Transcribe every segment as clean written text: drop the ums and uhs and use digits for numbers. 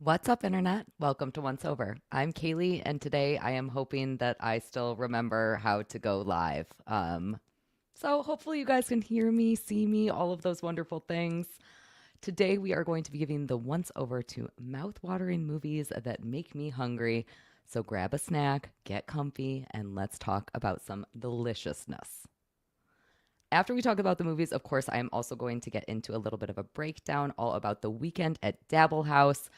What's up, Internet? Welcome to Once Over. I'm Kaylee, and today I am hoping that I still remember how to go live. So hopefully you guys can hear me, see me, all of those wonderful things. Today we are going to be giving the once over to mouth-watering movies that make me hungry. So grab a snack, get comfy, and let's talk about some deliciousness. After we talk about the movies, of course, I am also going to get into a little bit of a breakdown all about the weekend at Dabble House.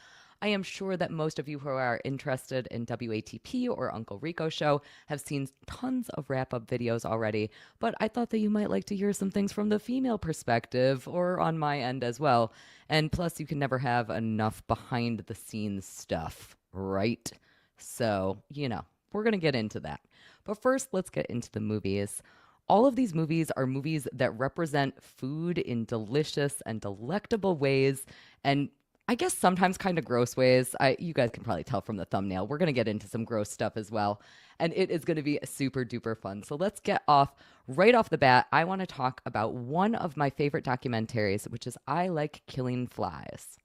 I am sure that most of you who are interested in WATP or Uncle Rico Show have seen tons of wrap up videos already, but I thought that you might like to hear some things from the female perspective or on my end as well. And plus, you can never have enough behind the scenes stuff, right? So, we're going to get into that. But first, let's get into the movies. All of these movies are movies that represent food in delicious and delectable ways, and I guess sometimes kind of gross ways. You guys can probably tell from the thumbnail. We're going to get into some gross stuff as well, and it is going to be super duper fun. So let's get off right off the bat. I want to talk about one of my favorite documentaries, which is I Like Killing Flies.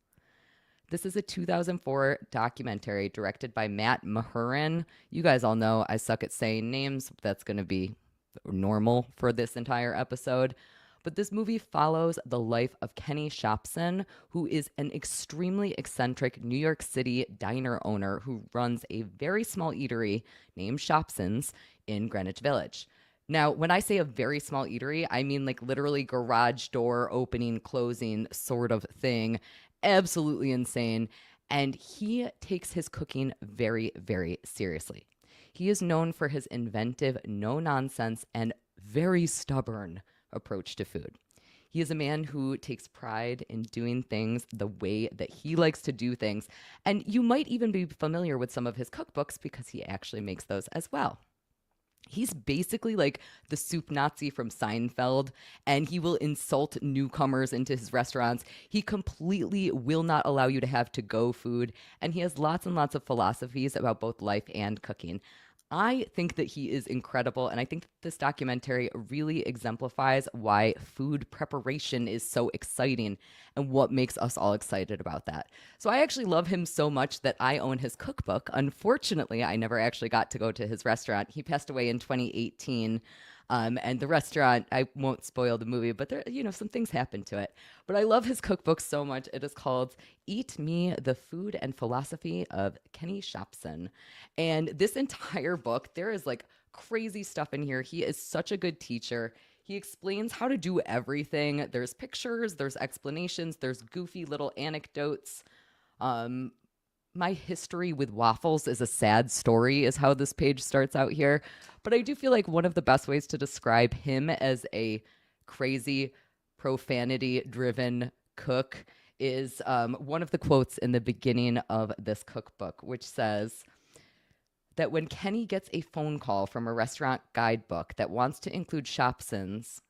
This is a 2004 documentary directed by Matt Mahurin. You guys all know I suck at saying names. That's going to be normal for this entire episode. But this movie follows the life of Kenny Shopson, who is an extremely eccentric New York City diner owner who runs a very small eatery named Shopson's in Greenwich Village. Now, when I say a very small eatery, I mean like literally garage door opening, closing sort of thing. Absolutely insane. And he takes his cooking very, very seriously. He is known for his inventive, no nonsense, and very stubborn approach to food. He is a man who takes pride in doing things the way that he likes to do things. And you might even be familiar with some of his cookbooks because he actually makes those as well. He's basically like the soup Nazi from Seinfeld, and he will insult newcomers into his restaurants. He completely will not allow you to have to go food, and he has lots and lots of philosophies about both life and cooking. I think that he is incredible, and I think that this documentary really exemplifies why food preparation is so exciting and what makes us all excited about that. So I actually love him so much that I own his cookbook. Unfortunately, I never actually got to go to his restaurant. He passed away in 2018. And the restaurant, I won't spoil the movie, but there, some things happen to it. But I love his cookbook so much. It is called Eat Me, the Food and Philosophy of Kenny Shopson. And this entire book, there is like crazy stuff in here. He is such a good teacher. He explains how to do everything. There's pictures, there's explanations, there's goofy little anecdotes. Um, my history with waffles is a sad story, is how this page starts out here. But I do feel like one of the best ways to describe him as a crazy, profanity driven cook is one of the quotes in the beginning of this cookbook, which says that when Kenny gets a phone call from a restaurant guidebook that wants to include Shopson's,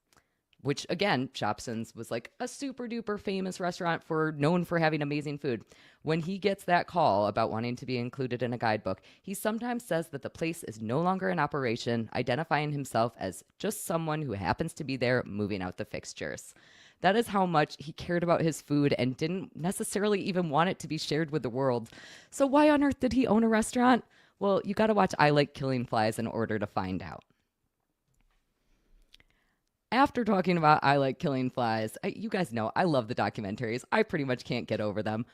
which again, Shopson's was like a super duper famous restaurant known for having amazing food. When he gets that call about wanting to be included in a guidebook, he sometimes says that the place is no longer in operation, identifying himself as just someone who happens to be there moving out the fixtures. That is how much he cared about his food and didn't necessarily even want it to be shared with the world. So why on earth did he own a restaurant? Well, you got to watch I Like Killing Flies in order to find out. After talking about I Like Killing Flies, you guys know I love the documentaries. I pretty much can't get over them.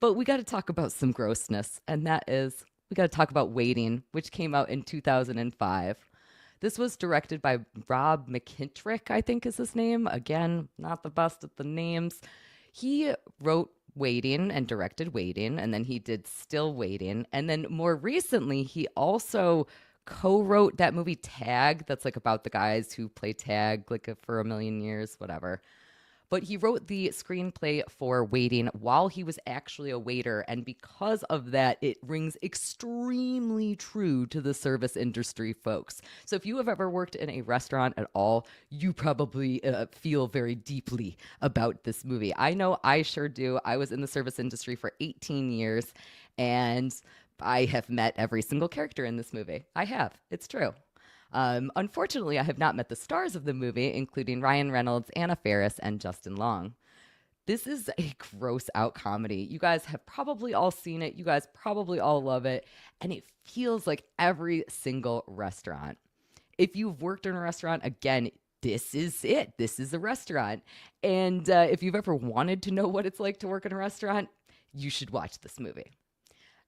But we got to talk about some grossness, and that is we got to talk about Waiting, which came out in 2005. This was directed by Rob McKittrick, I think is his name. Again, not the best at the names. He wrote Waiting and directed Waiting, and then he did Still Waiting. And then more recently, he also co-wrote that movie Tag, that's like about the guys who play tag like for a million years, whatever. But he wrote the screenplay for Waiting while he was actually a waiter, and because of that, it rings extremely true to the service industry folks. So if you have ever worked in a restaurant at all, you probably feel very deeply about this movie. I know I sure do. I was in the service industry for 18 years, and I have met every single character in this movie. I have. It's true. Unfortunately, I have not met the stars of the movie, including Ryan Reynolds, Anna Faris, and Justin Long. This is a gross out comedy. You guys have probably all seen it. You guys probably all love it. And it feels like every single restaurant. If you've worked in a restaurant, again, this is it. This is a restaurant. And if you've ever wanted to know what it's like to work in a restaurant, you should watch this movie.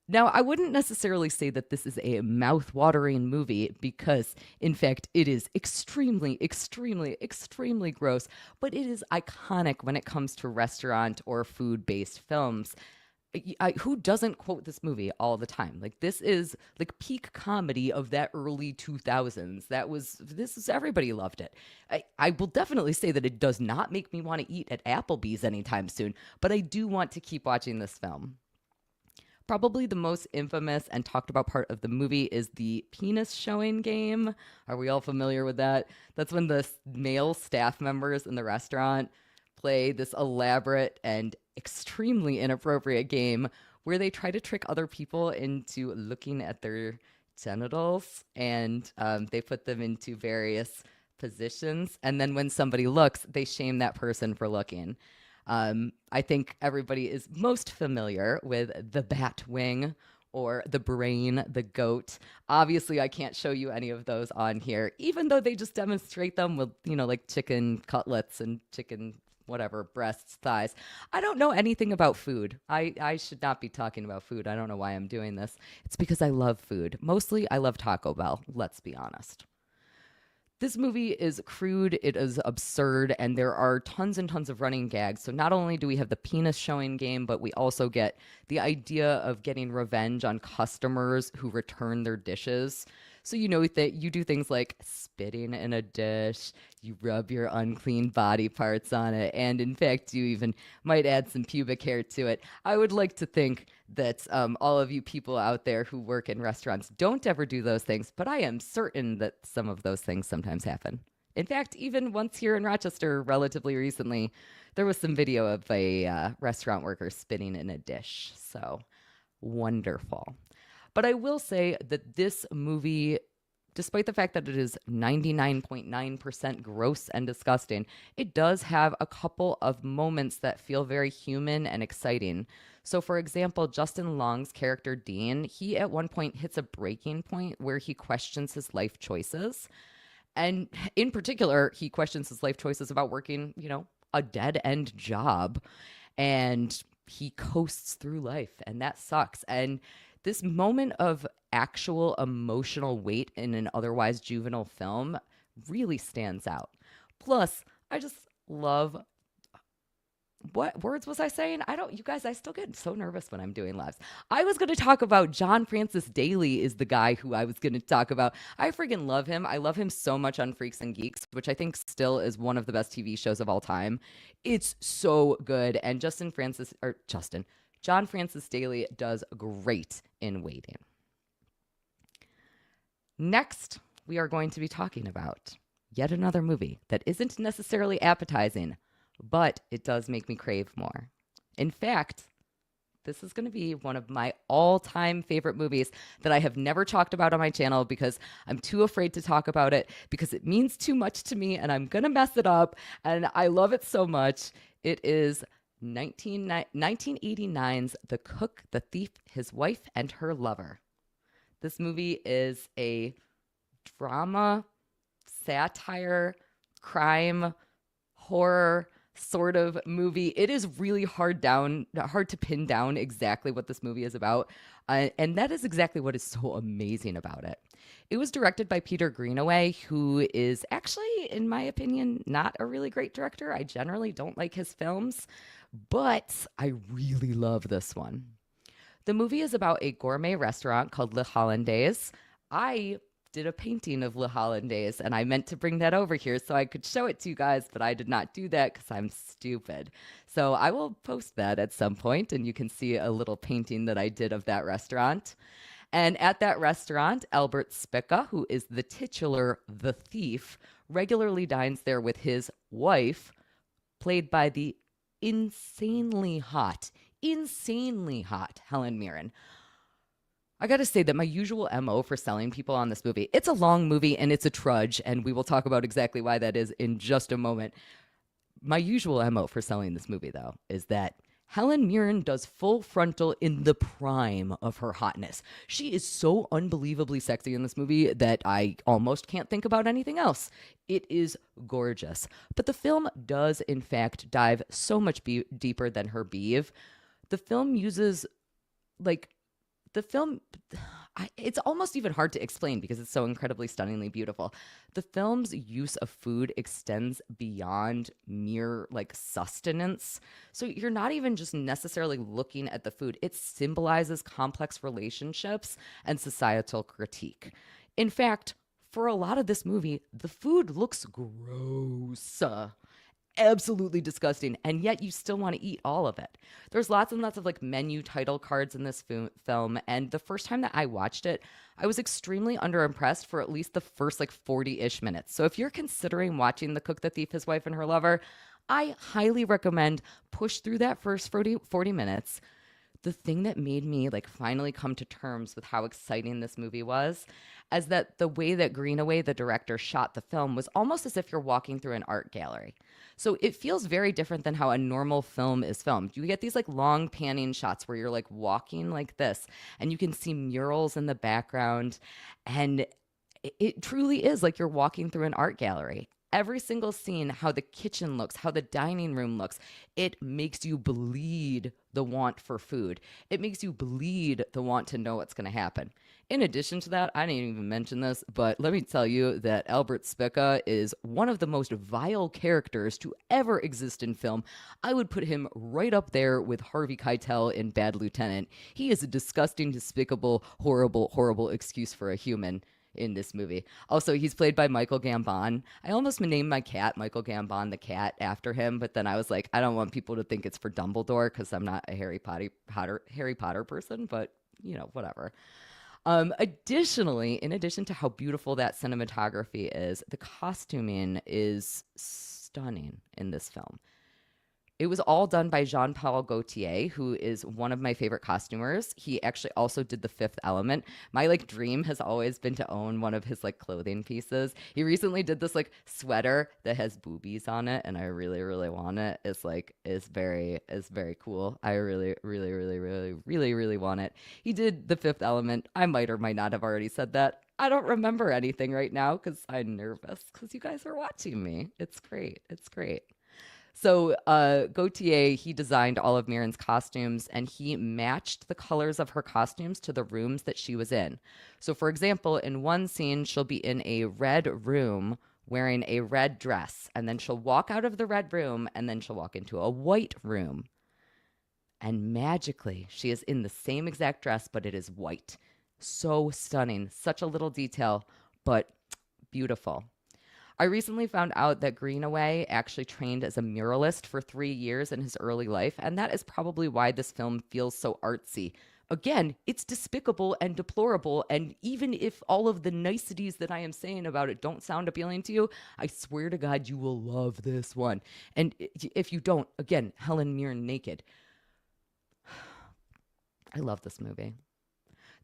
Now, I wouldn't necessarily say that this is a mouth-watering movie because, in fact, it is extremely, extremely, extremely gross, but it is iconic when it comes to restaurant or food-based films. Who doesn't quote this movie all the time? Like, this is like peak comedy of that early 2000s. Everybody loved it. I will definitely say that it does not make me want to eat at Applebee's anytime soon, but I do want to keep watching this film. Probably the most infamous and talked about part of the movie is the penis showing game. Are we all familiar with that? That's when the male staff members in the restaurant play this elaborate and extremely inappropriate game where they try to trick other people into looking at their genitals, and they put them into various positions. And then when somebody looks, they shame that person for looking. I think everybody is most familiar with the bat wing or the brain, the goat. Obviously, I can't show you any of those on here, even though they just demonstrate them with, like chicken cutlets and chicken whatever, breasts, thighs. I don't know anything about food. I should not be talking about food. I don't know why I'm doing this. It's because I love food. Mostly, I love Taco Bell. Let's be honest. This movie is crude, it is absurd, and there are tons and tons of running gags. So not only do we have the penis showing game, but we also get the idea of getting revenge on customers who return their dishes. So you know that you do things like spitting in a dish, you rub your unclean body parts on it, and in fact, you even might add some pubic hair to it. I would like to think that all of you people out there who work in restaurants don't ever do those things, but I am certain that some of those things sometimes happen. In fact, even once here in Rochester, relatively recently, there was some video of a restaurant worker spitting in a dish. So wonderful. But I will say that this movie, despite the fact that it is 99.9% gross and disgusting, it does have a couple of moments that feel very human and exciting. So, for example, Justin Long's character, Dean, he at one point hits a breaking point where he questions his life choices. And in particular, he questions his life choices about working, a dead-end job. And he coasts through life, and that sucks. And this moment of actual emotional weight in an otherwise juvenile film really stands out. Plus, I just love, what words was I saying? You guys, I still get so nervous when I'm doing lives. I was going to talk about John Francis Daly is the guy who I was going to talk about. I freaking love him. I love him so much on Freaks and Geeks, which I think still is one of the best TV shows of all time. It's so good. And John Francis Daly does great in Waiting. Next, we are going to be talking about yet another movie that isn't necessarily appetizing, but it does make me crave more. In fact, this is going to be one of my all-time favorite movies that I have never talked about on my channel because I'm too afraid to talk about it because it means too much to me and I'm going to mess it up, and I love it so much. It is 1989's The Cook, the Thief, His Wife, and Her Lover. This movie is a drama, satire, crime, horror sort of movie. It is really hard to pin down exactly what this movie is about. And that is exactly what is so amazing about it. It was directed by Peter Greenaway, who is actually, in my opinion, not a really great director. I generally don't like his films, but I really love this one. The movie is about a gourmet restaurant called Le Hollandaise. I did a painting of Le Hollandaise, and I meant to bring that over here so I could show it to you guys, but I did not do that because I'm stupid. So I will post that at some point, and you can see a little painting that I did of that restaurant. And at that restaurant, Albert Spica, who is the titular The Thief, regularly dines there with his wife, played by the insanely hot Helen Mirren. I got to say that my usual MO for selling people on this movie, it's a long movie and it's a trudge, and we will talk about exactly why that is in just a moment. My usual MO for selling this movie, though, is that Helen Mirren does full frontal in the prime of her hotness. She is so unbelievably sexy in this movie that I almost can't think about anything else. It is gorgeous. But the film does, in fact, dive so much deeper than her beeve. The film uses, like, the film it's almost even hard to explain because it's so incredibly stunningly beautiful. The film's use of food extends beyond mere like sustenance. So you're not even just necessarily looking at the food. It symbolizes complex relationships and societal critique. In fact, for a lot of this movie, the food looks gross, absolutely disgusting, and yet you still want to eat all of it. There's lots and lots of like menu title cards in this film, and the first time that I watched it, I was extremely underimpressed for at least the first like 40-ish minutes. So if you're considering watching The Cook, the Thief, His Wife, and Her Lover, I highly recommend push through that first 40 minutes. The thing that made me like finally come to terms with how exciting this movie was is that the way that Greenaway, the director, shot the film was almost as if you're walking through an art gallery. So it feels very different than how a normal film is filmed. You get these like long panning shots where you're like walking like this and you can see murals in the background, and it truly is like you're walking through an art gallery. Every single scene, how the kitchen looks, how the dining room looks, it makes you bleed the want for food. It makes you bleed the want to know what's going to happen. In addition to that, I didn't even mention this, but let me tell you that Albert Spica is one of the most vile characters to ever exist in film. I would put him right up there with Harvey Keitel in Bad Lieutenant. He is a disgusting, despicable, horrible, horrible excuse for a human in this movie. Also, he's played by Michael Gambon. I almost named my cat Michael Gambon the cat after him, but then I was like, I don't want people to think it's for Dumbledore because I'm not a Harry Potter person, but you know, whatever. Additionally, in addition to how beautiful that cinematography is, the costuming is stunning in this film. It was all done by Jean-Paul Gaultier, who is one of my favorite costumers. He actually also did The Fifth Element. My like dream has always been to own one of his like clothing pieces. He recently did this like sweater that has boobies on it, and I really, really want it. It's very cool. I really, really, really, really, really, really want it. He did The Fifth Element. I might or might not have already said that. I don't remember anything right now because I'm nervous because you guys are watching me. It's great. It's great. So Gaultier, he designed all of Mirren's costumes, and he matched the colors of her costumes to the rooms that she was in. So, for example, in one scene, she'll be in a red room wearing a red dress, and then she'll walk out of the red room, and then she'll walk into a white room. And magically, she is in the same exact dress, but it is white. So stunning. Such a little detail, but beautiful. I recently found out that Greenaway actually trained as a muralist for 3 years in his early life, and that is probably why this film feels so artsy. Again, it's despicable and deplorable, and even if all of the niceties that I am saying about it don't sound appealing to you, I swear to God you will love this one. And if you don't, again, Helen Mirren naked. I love this movie.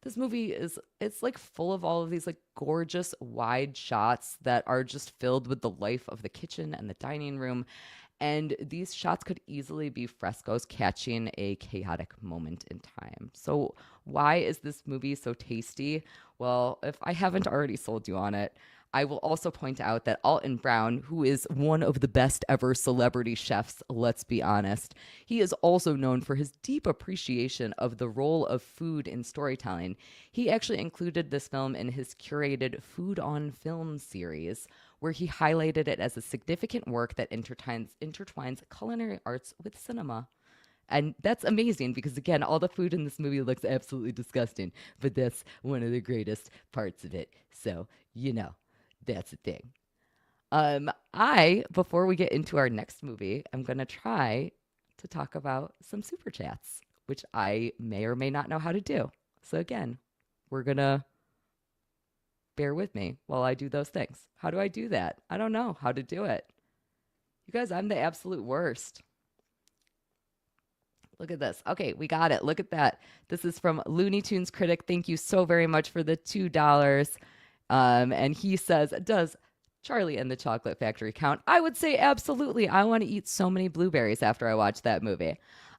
This movie it's like full of all of these like gorgeous wide shots that are just filled with the life of the kitchen and the dining room. And these shots could easily be frescoes catching a chaotic moment in time. So why is this movie so tasty? Well, if I haven't already sold you on it, I will also point out that Alton Brown, who is one of the best ever celebrity chefs, let's be honest, he is also known for his deep appreciation of the role of food in storytelling. He actually included this film in his curated Food on Film series, where he highlighted it as a significant work that intertwines culinary arts with cinema. And that's amazing because, again, all the food in this movie looks absolutely disgusting, but that's one of the greatest parts of it. So, you know. That's the thing. Before we get into our next movie, I'm going to try to talk about some super chats, which I may or may not know how to do. So again, we're going to bear with me while I do those things. How do I do that? I don't know how to do it. You guys, I'm the absolute worst. Look at this. Okay, we got it. Look at that. This is from Looney Tunes Critic. Thank you so very much for the $2. And he says, does Charlie and the Chocolate Factory count? I would say absolutely. I want to eat so many blueberries after I watch that movie.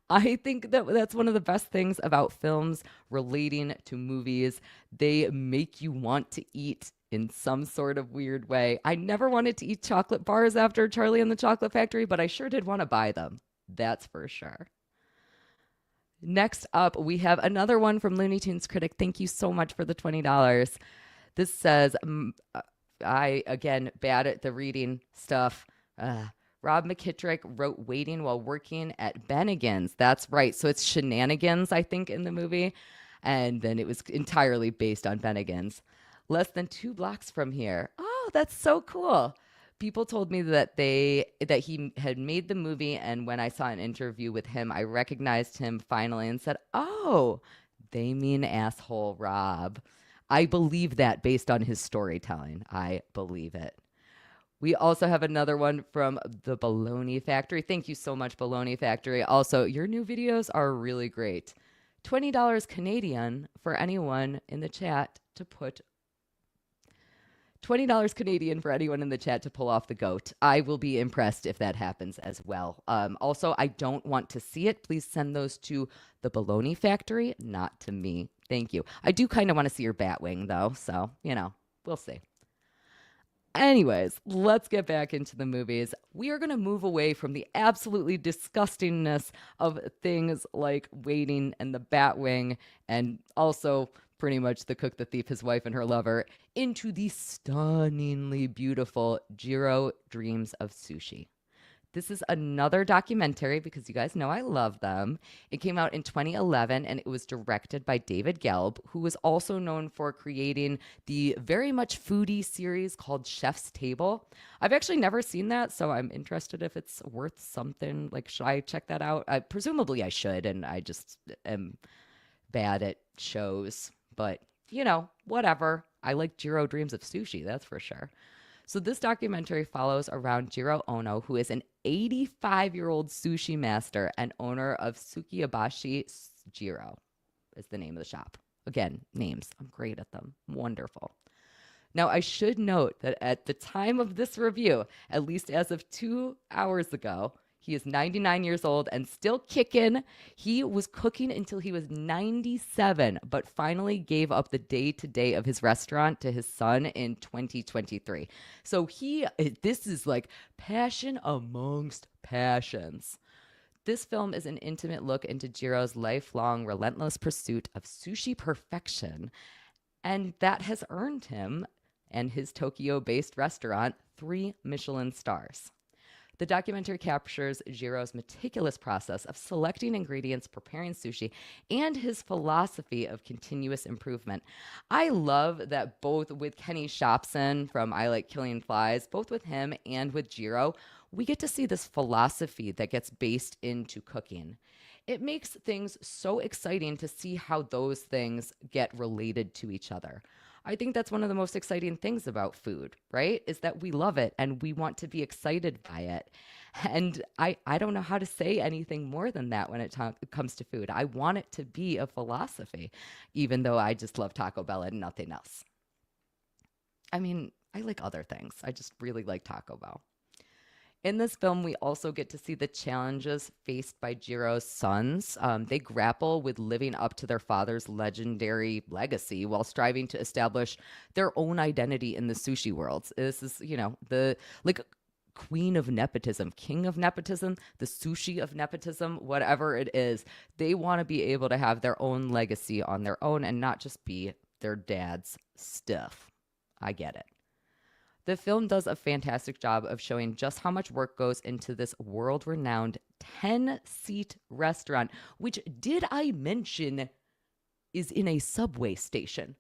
I think that that's one of the best things about films relating to movies. They make you want to eat in some sort of weird way. I never wanted to eat chocolate bars after Charlie and the Chocolate Factory, but I sure did want to buy them. That's for sure. Next up, we have another one from Looney Tunes Critic. Thank you so much for the $20. This says, I, again, bad at the reading stuff. Rob McKittrick wrote Waiting while working at Bennigan's. That's right. So it's shenanigans, I think, in the movie. And then it was entirely based on Bennigan's. Less than 2 blocks from here. Oh, that's so cool. People told me that he had made the movie, and when I saw an interview with him, I recognized him finally and said, "Oh, they mean asshole Rob." I believe that based on his storytelling. I believe it. We also have another one from the Bologna Factory. Thank you so much, Bologna Factory. Also, your new videos are really great. $20 Canadian for anyone in the chat to put $20 Canadian for anyone in the chat to pull off the goat. I will be impressed if that happens as well. Also, I don't want to see it. Please send those to the Bologna Factory, not to me. Thank you. I do kind of want to see your bat wing, though. So, we'll see. Anyways, let's get back into the movies. We are going to move away from the absolutely disgustingness of things like Waiting and the Batwing, and also pretty much The Cook, the Thief, His Wife, and Her Lover, into the stunningly beautiful Jiro Dreams of Sushi. This is another documentary because you guys know I love them. It came out in 2011 and it was directed by David Gelb, who was also known for creating the very much foodie series called Chef's Table. I've actually never seen that, so I'm interested if it's worth something. Like, should I check that out? Presumably I should, and I just am bad at shows. But, whatever. I like Jiro Dreams of Sushi, that's for sure. So this documentary follows around Jiro Ono, who is an 85-year-old sushi master and owner of Sukiyabashi Jiro is the name of the shop. Again, names. I'm great at them. Wonderful. Now, I should note that at the time of this review, at least as of 2 hours ago, he is 99 years old and still kicking. He was cooking until he was 97, but finally gave up the day-to-day of his restaurant to his son in 2023. So this is like passion amongst passions. This film is an intimate look into Jiro's lifelong, relentless pursuit of sushi perfection, and that has earned him and his Tokyo-based restaurant 3 Michelin stars. The documentary captures Jiro's meticulous process of selecting ingredients, preparing sushi, and his philosophy of continuous improvement. I love that both with Kenny Shopson from I Like Killing Flies, both with him and with Jiro, we get to see this philosophy that gets based into cooking. It makes things so exciting to see how those things get related to each other. I think that's one of the most exciting things about food, right? Is that we love it and we want to be excited by it. And I don't know how to say anything more than that when it comes to food. I want it to be a philosophy, even though I just love Taco Bell and nothing else. I mean, I like other things. I just really like Taco Bell. In this film, we also get to see the challenges faced by Jiro's sons. They grapple with living up to their father's legendary legacy while striving to establish their own identity in the sushi world. This is, the queen of nepotism, king of nepotism, the sushi of nepotism, whatever it is. They want to be able to have their own legacy on their own and not just be their dad's stuff. I get it. The film does a fantastic job of showing just how much work goes into this world-renowned 10-seat restaurant, which, did I mention, is in a subway station.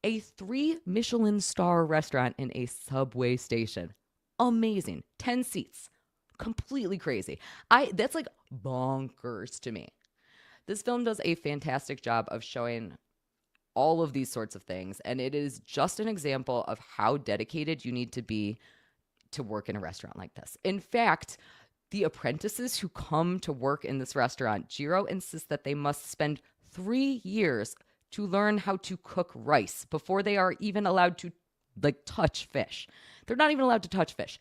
A 3 Michelin star restaurant in a subway station. Amazing. 10 seats. Completely crazy. That's like bonkers to me. This film does a fantastic job of showing all of these sorts of things. And it is just an example of how dedicated you need to be to work in a restaurant like this. In fact, the apprentices who come to work in this restaurant, Jiro insists that they must spend 3 years to learn how to cook rice before they are even allowed to like touch fish. They're not even allowed to touch fish.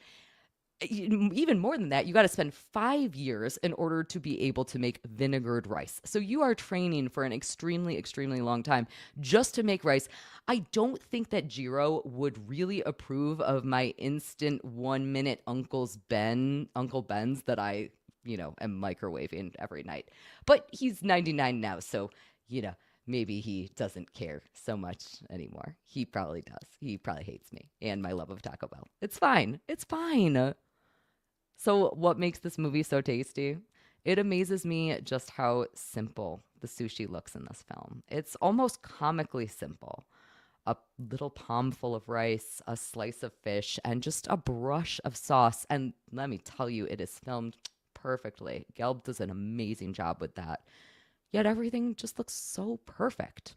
Even more than that, you got to spend 5 years in order to be able to make vinegared rice. So you are training for an extremely, extremely long time just to make rice. I don't think that Jiro would really approve of my instant 1 minute Uncle Ben's that I, am microwaving every night. But he's 99 now, so, you know, maybe he doesn't care so much anymore. He probably does. He probably hates me and my love of Taco Bell. It's fine. It's fine. So, what makes this movie so tasty? It amazes me just how simple the sushi looks in this film. It's almost comically simple. A little palm full of rice, a slice of fish, and just a brush of sauce. And let me tell you, it is filmed perfectly. Gelb does an amazing job with that. Yet everything just looks so perfect.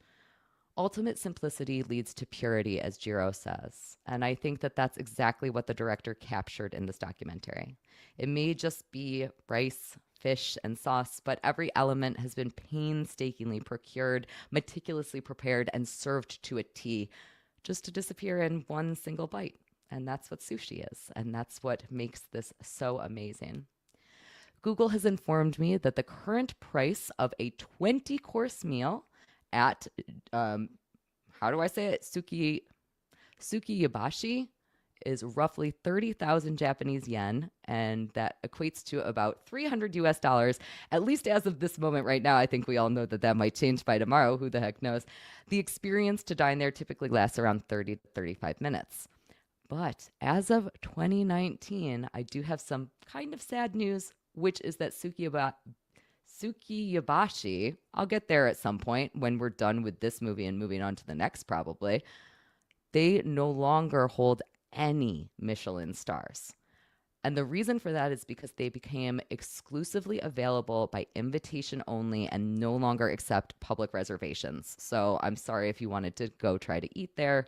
Ultimate simplicity leads to purity, as Jiro says. And I think that that's exactly what the director captured in this documentary. It may just be rice, fish, and sauce, but every element has been painstakingly procured, meticulously prepared, and served to a T, just to disappear in one single bite. And that's what sushi is. And that's what makes this so amazing. Google has informed me that the current price of a 20-course meal at how do I say it? Sukiyabashi is roughly 30,000 Japanese yen, and that equates to about $300 at least as of this moment right now. I think we all know that that might change by tomorrow. Who the heck knows? The experience to dine there typically lasts around 30 to 35 minutes. But as of 2019, I do have some kind of sad news, which is that Sukiyabashi, I'll get there at some point when we're done with this movie and moving on to the next probably, they no longer hold any Michelin stars. And the reason for that is because they became exclusively available by invitation only and no longer accept public reservations. So I'm sorry if you wanted to go try to eat there.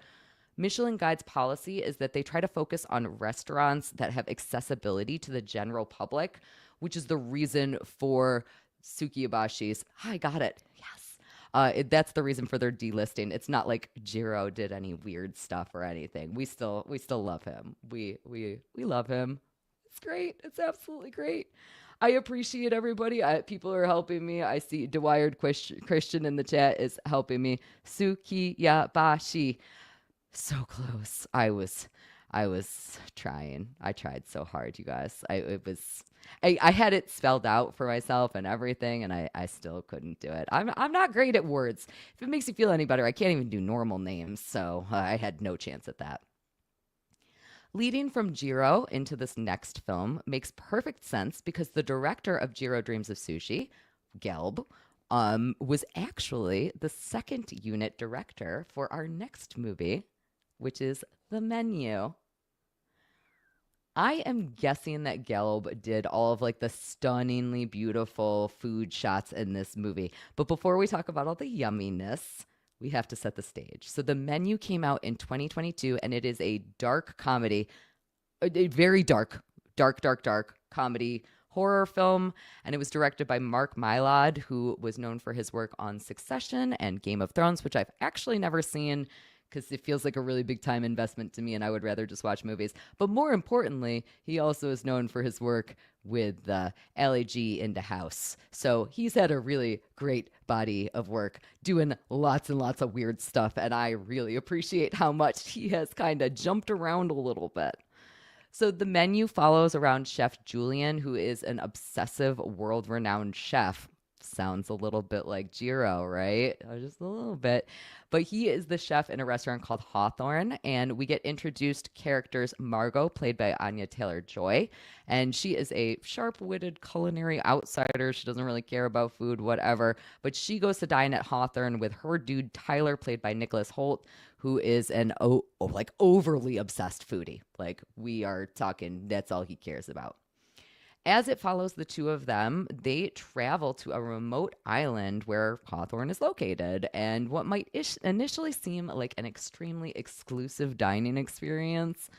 Michelin Guide's policy is that they try to focus on restaurants that have accessibility to the general public, which is the reason for Sukiyabashi's. I got it. Yes. That's the reason for their delisting. It's not like Jiro did any weird stuff or anything. We still love him. We love him. It's great. It's absolutely great. I appreciate everybody. People are helping me. I see Dewired Christian in the chat is helping me. Sukiyabashi. So close. I was trying. I tried so hard, you guys. I had it spelled out for myself and everything, and I still couldn't do it. I'm not great at words. If it makes you feel any better, I can't even do normal names, so I had no chance at that. Leading from Jiro into this next film makes perfect sense because the director of Jiro Dreams of Sushi, Gelb, was actually the second unit director for our next movie, which is The Menu. I am guessing that Gelb did all of like the stunningly beautiful food shots in this movie. But before we talk about all the yumminess, we have to set the stage. So The Menu came out in 2022, and it is a dark comedy, a very dark comedy horror film. And it was directed by Mark Mylod, who was known for his work on Succession and Game of Thrones, which I've actually never seen, because it feels like a really big time investment to me and I would rather just watch movies. But more importantly, he also is known for his work with LAG into House. So he's had a really great body of work doing lots and lots of weird stuff. And I really appreciate how much he has kind of jumped around a little bit. So The Menu follows around Chef Julian, who is an obsessive, world-renowned chef. Sounds a little bit like Jiro, right? Just a little bit. But he is the chef in a restaurant called Hawthorne, and we get introduced characters Margot, played by Anya Taylor-Joy, and she is a sharp-witted culinary outsider. She doesn't really care about food, whatever, but she goes to dine at Hawthorne with her dude Tyler, played by Nicholas Hoult, who is an overly obsessed foodie. Like, we are talking, that's all he cares about. As it follows the two of them, they travel to a remote island where Hawthorne is located, and what might initially seem like an extremely exclusive dining experience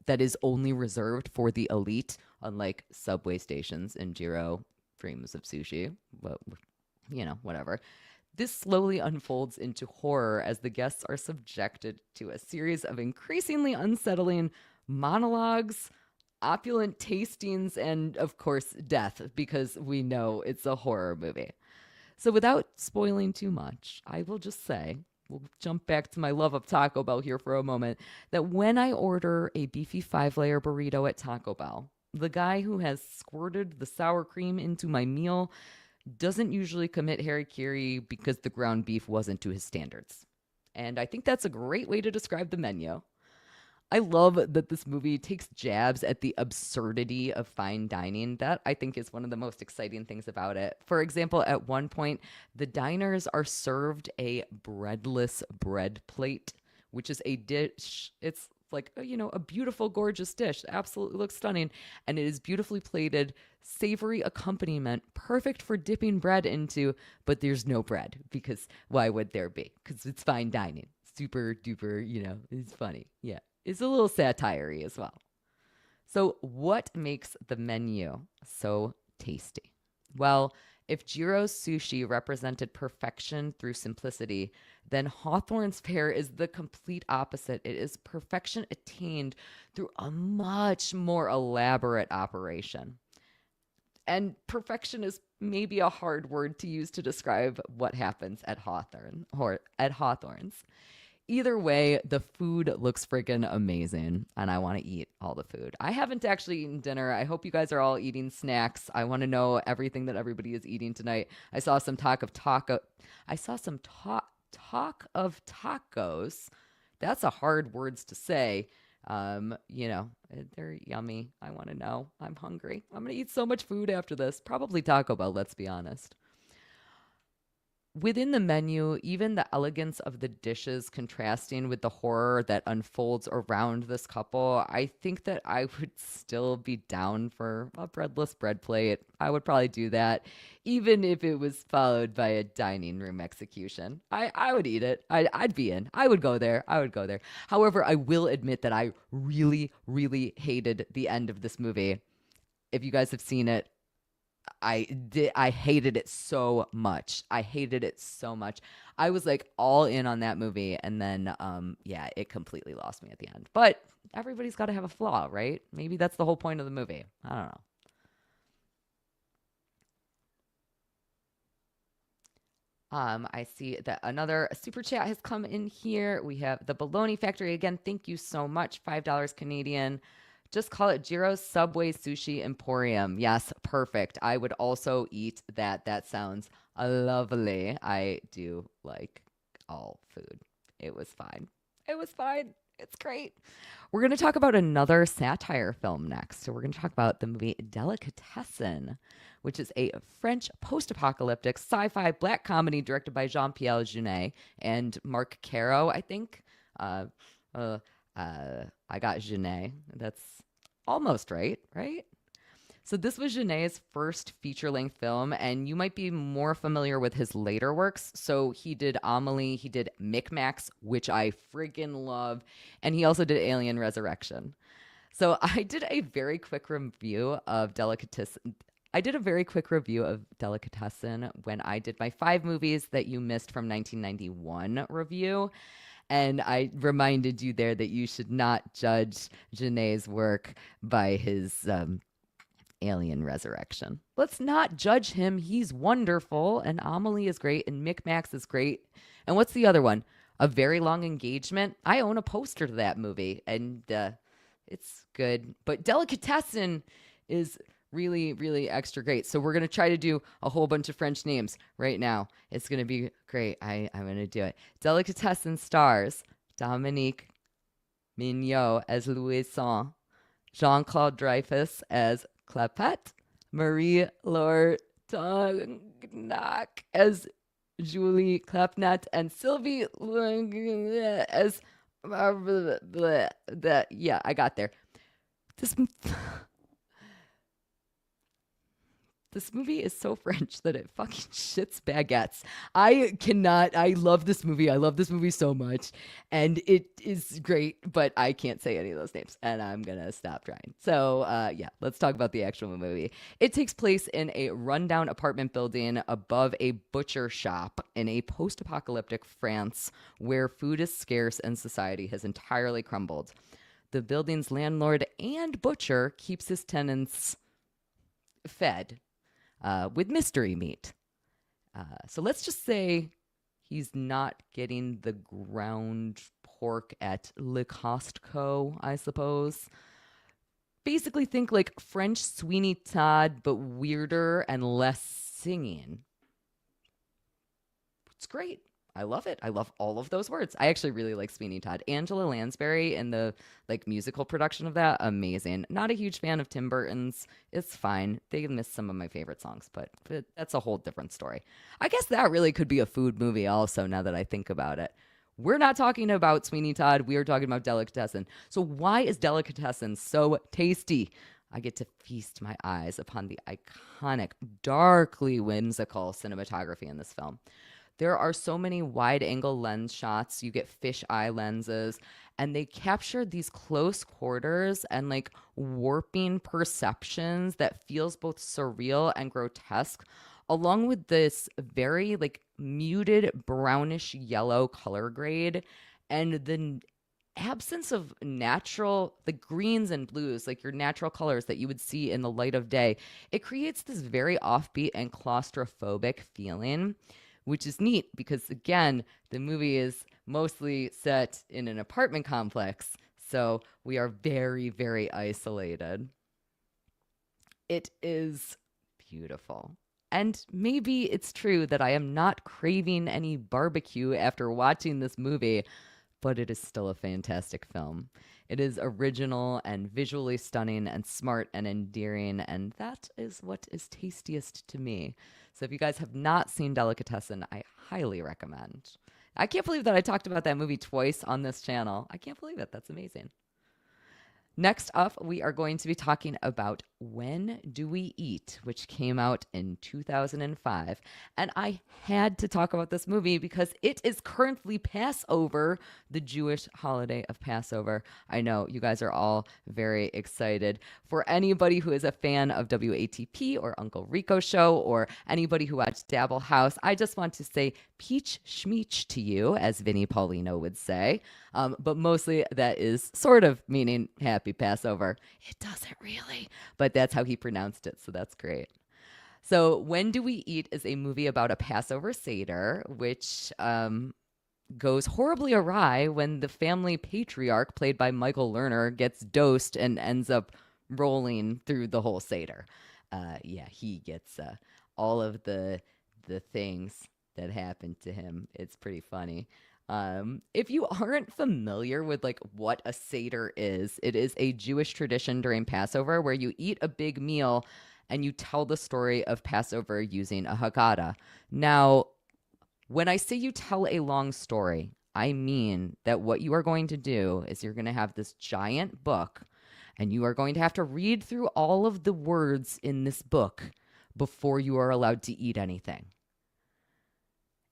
that is only reserved for the elite, unlike subway stations in Jiro Dreams of Sushi, but, whatever. This slowly unfolds into horror as the guests are subjected to a series of increasingly unsettling monologues, opulent tastings, and of course, death, because we know it's a horror movie. So, without spoiling too much, I will just say, we'll jump back to my love of Taco Bell here for a moment, that when I order a beefy 5-layer burrito at Taco Bell, the guy who has squirted the sour cream into my meal doesn't usually commit harikiri because the ground beef wasn't to his standards. And I think that's a great way to describe the menu. I love that this movie takes jabs at the absurdity of fine dining. That I think is one of the most exciting things about it. For example, at one point, the diners are served a breadless bread plate, which is a dish. It's like, a beautiful, gorgeous dish. Absolutely looks stunning. And it is beautifully plated, savory accompaniment, perfect for dipping bread into, but there's no bread because why would there be? Because it's fine dining. Super duper, it's funny. Yeah. It's a little satire as well. So, what makes the menu so tasty? Well, if Jiro's sushi represented perfection through simplicity, then Hawthorne's fare is the complete opposite. It is perfection attained through a much more elaborate operation. And perfection is maybe a hard word to use to describe what happens at Hawthorne or at Hawthorne's. Either way, the food looks freaking amazing, and I want to eat all the food. I haven't actually eaten dinner. I hope you guys are all eating snacks. I want to know everything that everybody is eating tonight. I saw some talk of taco. I saw some talk of tacos. That's a hard words to say. They're yummy. I want to know. I'm hungry. I'm gonna eat so much food after this. Probably Taco Bell. Let's be honest. Within the menu, even the elegance of the dishes contrasting with the horror that unfolds around this couple, I think that I would still be down for a breadless bread plate. I would probably do that, even if it was followed by a dining room execution. I would eat it. I'd be in. I would go there. I would go there. However, I will admit that I really, really hated the end of this movie. If you guys have seen it, I hated it so much. I hated it so much. I was like all in on that movie, and then yeah, it completely lost me at the end. But everybody's got to have a flaw, right? Maybe that's the whole point of the movie. I don't know. I see that another super chat has come in here. We have the Bologna Factory again. Thank you so much. $5 Canadian. Just call it Jiro's Subway Sushi Emporium. Yes, perfect. I would also eat that. That sounds lovely. I do like all food. It was fine. It was fine. It's great. We're going to talk about another satire film next. So we're going to talk about the movie Delicatessen, which is a French post-apocalyptic sci-fi black comedy directed by Jean-Pierre Jeunet and Marc Caro, I think. I got Jeunet. That's almost right, right? So this was Genet's first feature-length film, and you might be more familiar with his later works. So he did Amelie, he did Micmacs, which I friggin' love, and he also did Alien Resurrection. So I did a very quick review of Delicatessen. I did a very quick review of Delicatessen when I did my 5 movies that you missed from 1991 review. And I reminded you there that you should not judge Genet's work by his Alien Resurrection. Let's not judge him. He's wonderful. And Amelie is great. And Micmacs is great. And what's the other one? A Very Long Engagement. I own a poster to that movie. And it's good. But Delicatessen is really, really extra great. So we're going to try to do a whole bunch of French names right now. It's going to be great. I'm going to do it. Delicatessen stars Dominique Mignot as Louison, Jean-Claude Dreyfus as Clapette, Marie Laure Tognac as Julie Clapnett, and Sylvie as yeah, I got there. This This movie is so French that it fucking shits baguettes. I love this movie. I love this movie so much. And it is great, but I can't say any of those names. And I'm going to stop trying. So, yeah, let's talk about the actual movie. It takes place in a rundown apartment building above a butcher shop in a post apocalyptic France where food is scarce and society has entirely crumbled. The building's landlord and butcher keeps his tenants fed with mystery meat. So let's just say he's not getting the ground pork at Le Costco, I suppose. Basically, think like French Sweeney Todd, but weirder and less singing. It's great. I love it. I love all of those words. I actually really like Sweeney Todd. Angela Lansbury and the like musical production of that, amazing. Not a huge fan of Tim Burton's. It's fine. They missed some of my favorite songs, but that's a whole different story. I guess that really could be a food movie also, now that I think about it. We're not talking about Sweeney Todd. We are talking about Delicatessen. So why is Delicatessen so tasty? I get to feast my eyes upon the iconic, darkly whimsical cinematography in this film. There are so many wide angle lens shots. You get fisheye lenses, and they capture these close quarters and like warping perceptions that feels both surreal and grotesque, along with this very like muted brownish yellow color grade and the absence of natural, the greens and blues, like your natural colors that you would see in the light of day. It creates this very offbeat and claustrophobic feeling, which is neat because, again, the movie is mostly set in an apartment complex. So we are very, very isolated. It is beautiful. And maybe it's true that I am not craving any barbecue after watching this movie, but it is still a fantastic film. It is original and visually stunning and smart and endearing, and that is what is tastiest to me. So if you guys have not seen Delicatessen, I highly recommend. I can't believe that I talked about that movie twice on this channel. I can't believe it. That's amazing. Next up, we are going to be talking about When Do We Eat, which came out in 2005. And I had to talk about this movie because it is currently Passover, the Jewish holiday of Passover. I know you guys are all very excited. For anybody who is a fan of WATP or Uncle Rico Show or anybody who watched Dabble House, I just want to say peach schmeech to you, as Vinnie Paulino would say. But mostly that is sort of meaning happy Passover. It doesn't really, but that's how he pronounced it, so that's great. So When Do We Eat is a movie about a Passover Seder, which goes horribly awry when the family patriarch, played by Michael Lerner, gets dosed and ends up rolling through the whole Seder. Yeah, he gets all of the things that happened to him. It's pretty funny. If you aren't familiar with like what a Seder is, it is a Jewish tradition during Passover where you eat a big meal and you tell the story of Passover using a Haggadah. Now, when I say you tell a long story, I mean that what you are going to do is you're going to have this giant book and you are going to have to read through all of the words in this book before you are allowed to eat anything.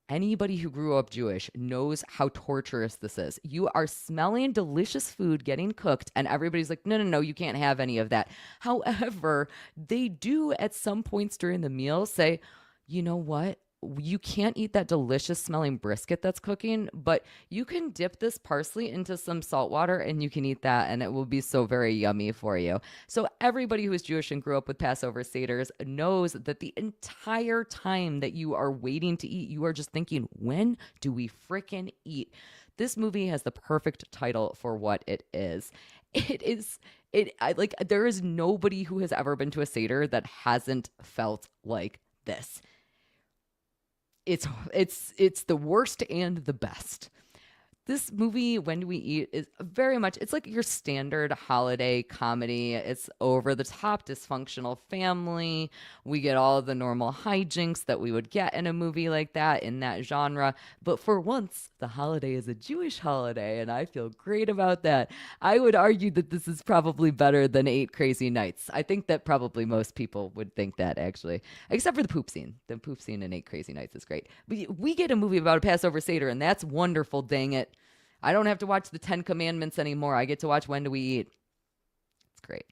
Anybody who grew up Jewish knows how torturous this is. You are smelling delicious food getting cooked, and everybody's like, no, you can't have any of that. However, they do at some points during the meal say, you know what? You can't eat that delicious smelling brisket that's cooking, but you can dip this parsley into some salt water and you can eat that, and it will be so very yummy for you. So everybody who is Jewish and grew up with Passover Seders knows that the entire time that you are waiting to eat, you are just thinking, when do we frickin' eat? This movie has the perfect title for what it is. There is nobody who has ever been to a Seder that hasn't felt like this. It's the worst and the best. this movie, When Do We Eat, is very much, it's like your standard holiday comedy. It's over the top dysfunctional family. We get all of the normal hijinks that we would get in a movie like that, in that genre. But for once, the holiday is a Jewish holiday, and I feel great about that. I would argue that this is probably better than Eight Crazy Nights. I think that probably most people would think that, actually, except for the poop scene. The poop scene in Eight Crazy Nights is great. We get a movie about a Passover Seder, and that's wonderful, dang it. I don't have to watch the Ten Commandments anymore. I get to watch When Do We Eat. It's great.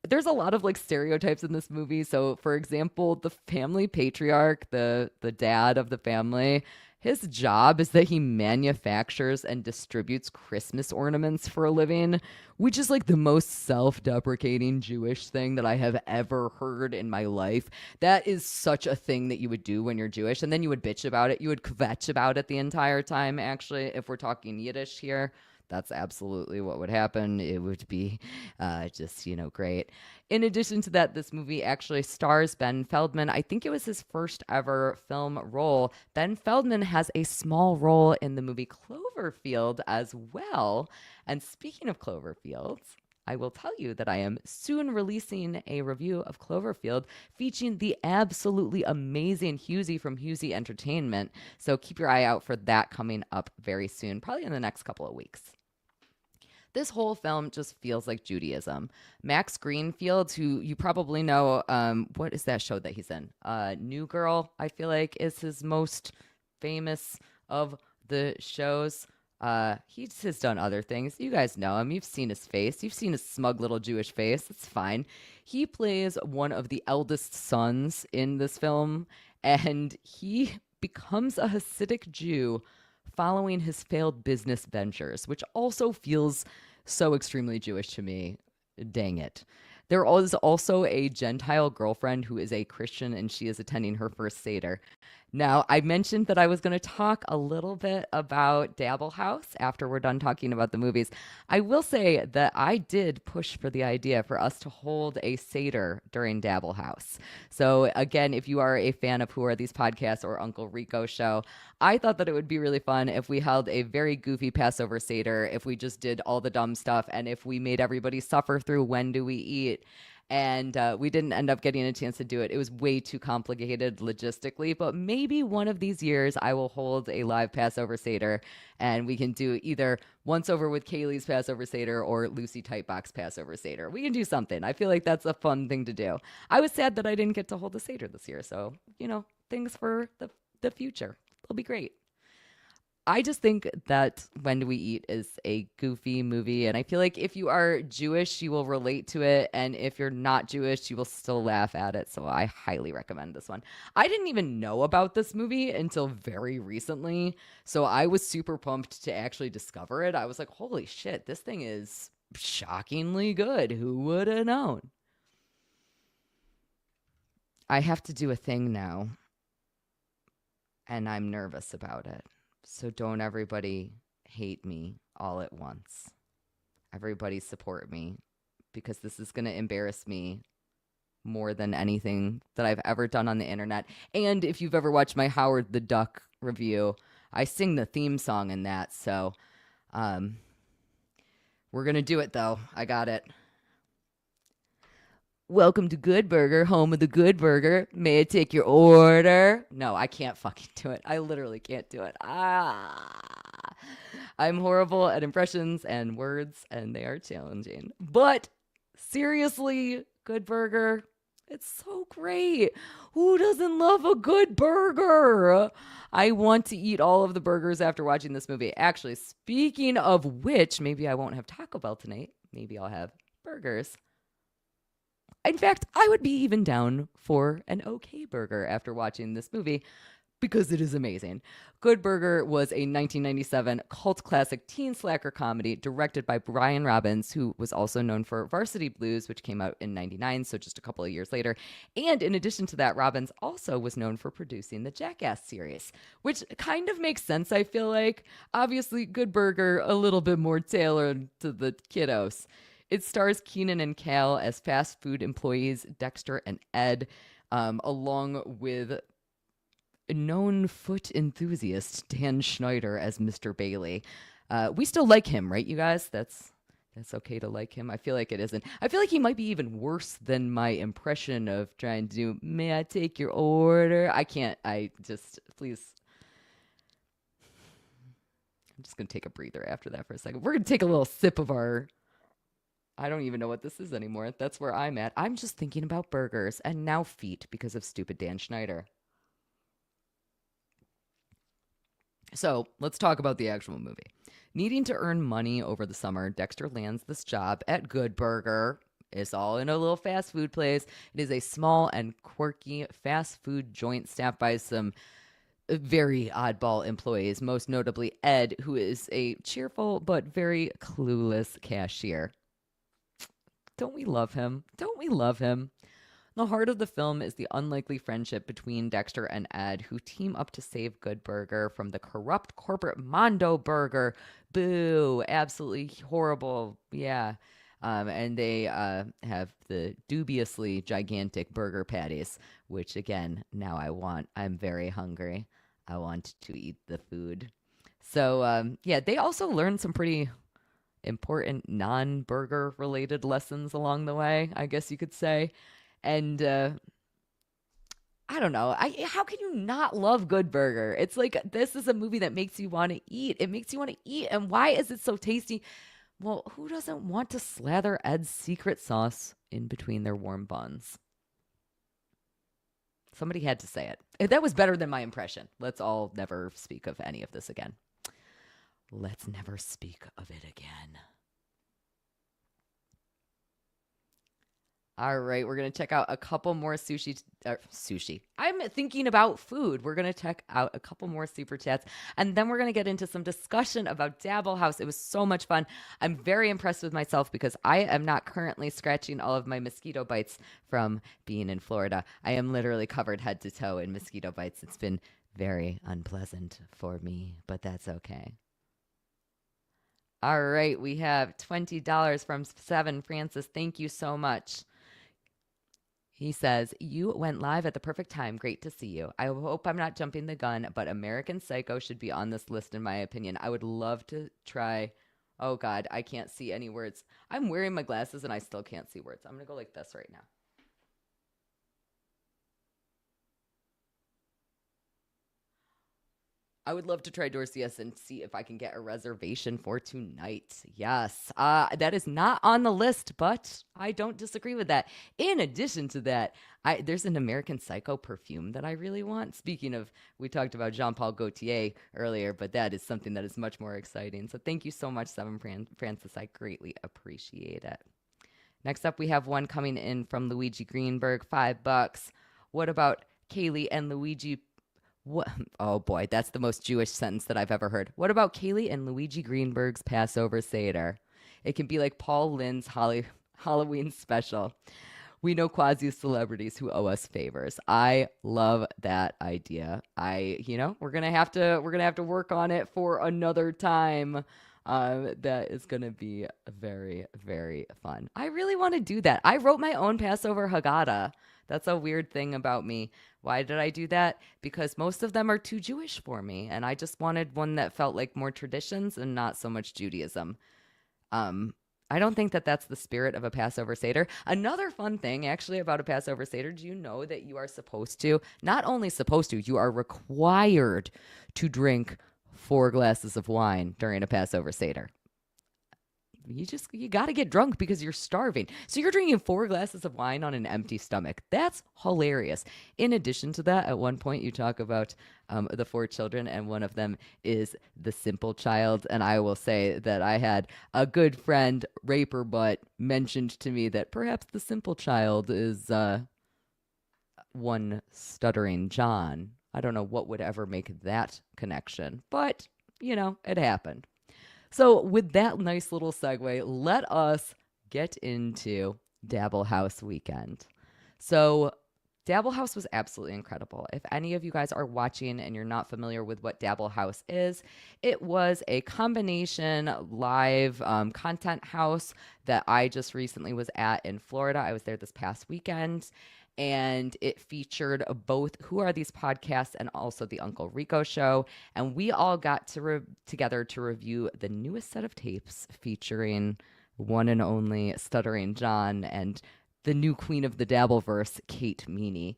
There's a lot of like stereotypes in this movie. So, for example, the family patriarch, the dad of the family, his job is that he manufactures and distributes Christmas ornaments for a living, which is like the most self-deprecating Jewish thing that I have ever heard in my life. That is such a thing that you would do when you're Jewish, and then you would bitch about it. You would kvetch about it the entire time, actually, if we're talking Yiddish here. That's absolutely what would happen. It would be just, great. In addition to that, this movie actually stars Ben Feldman. I think it was his first ever film role. Ben Feldman has a small role in the movie Cloverfield as well. And speaking of Cloverfield, I will tell you that I am soon releasing a review of Cloverfield featuring the absolutely amazing Husey from Husey Entertainment. So keep your eye out for that coming up very soon, probably in the next couple of weeks. This whole film just feels like Judaism. Max Greenfield, who you probably know, what is that show that he's in? New Girl, I feel like, is his most famous of the shows. He has done other things. You guys know him. You've seen his face. You've seen his smug little Jewish face. It's fine. He plays one of the eldest sons in this film, and he becomes a Hasidic Jew following his failed business ventures, which also feels so extremely Jewish to me. Dang it. There is also a Gentile girlfriend who is a Christian, and she is attending her first Seder. Now, I mentioned that I was going to talk a little bit about Dabble House after we're done talking about the movies. I will say that I did push for the idea for us to hold a Seder during Dabble House. So again, if you are a fan of Who Are These Podcasts or Uncle Rico show, I thought that it would be really fun if we held a very goofy Passover Seder, if we just did all the dumb stuff, and if we made everybody suffer through When Do We Eat. And we didn't end up getting a chance to do it. It was way too complicated logistically, but maybe one of these years I will hold a live Passover Seder, and we can do either Once Over with Kaylee's Passover Seder or Lucy Tightbox Passover Seder. We can do something. I feel like that's a fun thing to do. I was sad that I didn't get to hold a Seder this year, so, things for the future. It'll be great. I just think that When Do We Eat is a goofy movie, and I feel like if you are Jewish, you will relate to it, and if you're not Jewish, you will still laugh at it, so I highly recommend this one. I didn't even know about this movie until very recently, so I was super pumped to actually discover it. I was like, holy shit, this thing is shockingly good. Who would have known? I have to do a thing now, and I'm nervous about it. So don't everybody hate me all at once. Everybody support me, because this is going to embarrass me more than anything that I've ever done on the internet. And if you've ever watched my Howard the Duck review, I sing the theme song in that. So we're going to do it, though. I got it. Welcome to Good Burger, home of the Good Burger. May I take your order? No, I can't fucking do it. I literally can't do it. I'm horrible at impressions and words, and they are challenging. But seriously, Good Burger, it's so great. Who doesn't love a good burger? I want to eat all of the burgers after watching this movie. Actually, speaking of which, maybe I won't have Taco Bell tonight. Maybe I'll have burgers. In fact, I would be even down for an okay burger after watching this movie, because it is amazing. Good Burger was a 1997 cult classic teen slacker comedy directed by Brian Robbins, who was also known for Varsity Blues, which came out in 99, so just a couple of years later. And in addition to that, Robbins also was known for producing the Jackass series, which kind of makes sense, I feel like. Obviously, Good Burger, a little bit more tailored to the kiddos. It stars Keenan and Cal as fast food employees, Dexter and Ed, along with known foot enthusiast Dan Schneider as Mr. Bailey. We still like him, right, you guys? That's okay to like him. I feel like it isn't. I feel like he might be even worse than my impression of trying to do, may I take your order? I can't. I just, please. I'm just going to take a breather after that for a second. We're going to take a little sip of our, I don't even know what this is anymore. That's where I'm at. I'm just thinking about burgers and now feet because of stupid Dan Schneider. So let's talk about the actual movie. Needing to earn money over the summer, Dexter lands this job at Good Burger. It's all in a little fast food place. It is a small and quirky fast food joint staffed by some very oddball employees, most notably Ed, who is a cheerful but very clueless cashier. Don't we love him? Don't we love him? The heart of the film is the unlikely friendship between Dexter and Ed, who team up to save Good Burger from the corrupt corporate Mondo Burger. Boo! Absolutely horrible. Yeah. And they have the dubiously gigantic burger patties, which again, now I want. I'm very hungry. I want to eat the food. So, yeah, they also learned some pretty important non-burger related lessons along the way, I guess you could say. And I don't know. How can you not love Good Burger? It's like this is a movie that makes you want to eat. It makes you want to eat. And why is it so tasty? Well, who doesn't want to slather Ed's secret sauce in between their warm buns? Somebody had to say it. That was better than my impression. Let's all never speak of any of this again. Let's never speak of it again. All right, we're going to check out a couple more sushi. I'm thinking about food. We're going to check out a couple more super chats, and then we're going to get into some discussion about Dabble House. It was so much fun. I'm very impressed with myself because I am not currently scratching all of my mosquito bites from being in Florida. I am literally covered head to toe in mosquito bites. It's been very unpleasant for me, but that's okay. All right, we have $20 from Seven Francis. Thank you so much. He says, you went live at the perfect time. Great to see you. I hope I'm not jumping the gun, but American Psycho should be on this list in my opinion. I would love to try. Oh, God, I can't see any words. I'm wearing my glasses and I still can't see words. I'm going to go like this right now. I would love to try Dorcius and see if I can get a reservation for tonight. Yes, that is not on the list, but I don't disagree with that. In addition to that, there's an American Psycho perfume that I really want. Speaking of, we talked about Jean-Paul Gaultier earlier, but that is something that is much more exciting. So thank you so much, Seven Francis. I greatly appreciate it. Next up, we have one coming in from Luigi Greenberg, $5. What about Kaylee and Luigi? What? Oh boy, that's the most Jewish sentence that I've ever heard. What about Kaylee and Luigi Greenberg's Passover Seder? It can be like Paul Lynn's Halloween special. We know quasi celebrities who owe us favors. I love that idea. We're gonna have to work on it for another time. That is gonna be very, very fun. I really want to do that. I wrote my own Passover Haggadah. That's a weird thing about me. Why did I do that? Because most of them are too Jewish for me, and I just wanted one that felt like more traditions and not so much Judaism. I don't think that that's the spirit of a Passover Seder. Another fun thing, actually, about a Passover Seder, do you know that you are supposed to, not only supposed to, you are required to drink 4 glasses of wine during a Passover Seder. You got to get drunk because you're starving. So you're drinking 4 glasses of wine on an empty stomach. That's hilarious. In addition to that, at one point you talk about the 4 children, and one of them is the simple child. And I will say that I had a good friend, Raper Butt, mentioned to me that perhaps the simple child is one stuttering John. I don't know what would ever make that connection, but, it happened. So with that nice little segue, let us get into Dabble House weekend. So Dabble House was absolutely incredible. If any of you guys are watching and you're not familiar with what Dabble House is, it was a combination live content house that I just recently was at in Florida. I was there this past weekend. and it featured both Who Are These Podcasts and also the Uncle Rico Show. And we all got together to review the newest set of tapes featuring one and only Stuttering John and the new queen of the Dabbleverse, Kate Meany.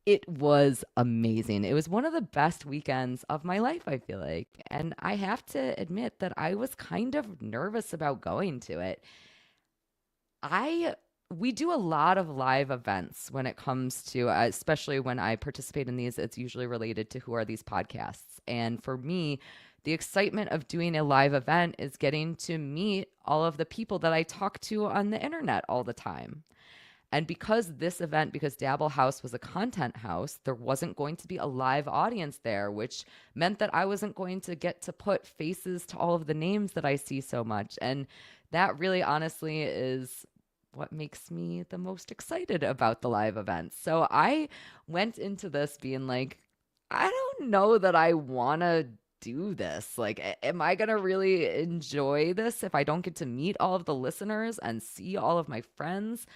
It was amazing. It was one of the best weekends of my life, I feel like. And I have to admit that I was kind of nervous about going to it. I We do a lot of live events when it comes to especially when I participate in these, it's usually related to Who Are These Podcasts. And for me, the excitement of doing a live event is getting to meet all of the people that I talk to on the internet all the time. And because Dabble House was a content house, there wasn't going to be a live audience there, which meant that I wasn't going to get to put faces to all of the names that I see so much. And that really honestly is what makes me the most excited about the live events. So I went into this being like, I don't know that I want to do this. Like, am I going to really enjoy this if I don't get to meet all of the listeners and see all of my friends?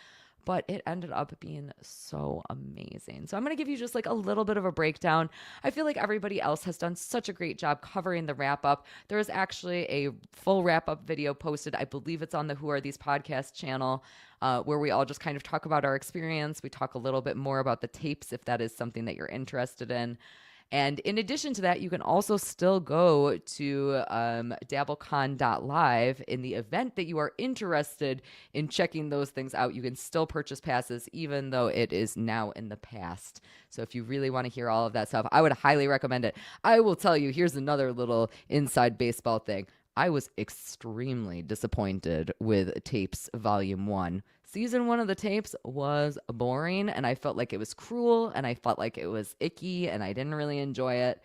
But it ended up being so amazing. So I'm going to give you just like a little bit of a breakdown. I feel like everybody else has done such a great job covering the wrap up. There is actually a full wrap up video posted. I believe it's on the Who Are These Podcasts channel, where we all just kind of talk about our experience. We talk a little bit more about the tapes if that is something that you're interested in. And in addition to that, you can also still go to dabblecon.live in the event that you are interested in checking those things out. You can still purchase passes, even though it is now in the past. So if you really want to hear all of that stuff, I would highly recommend it. I will tell you, here's another little inside baseball thing. I was extremely disappointed with Tapes Volume 1. Season 1 of the tapes was boring, and I felt like it was cruel, and I felt like it was icky, and I didn't really enjoy it.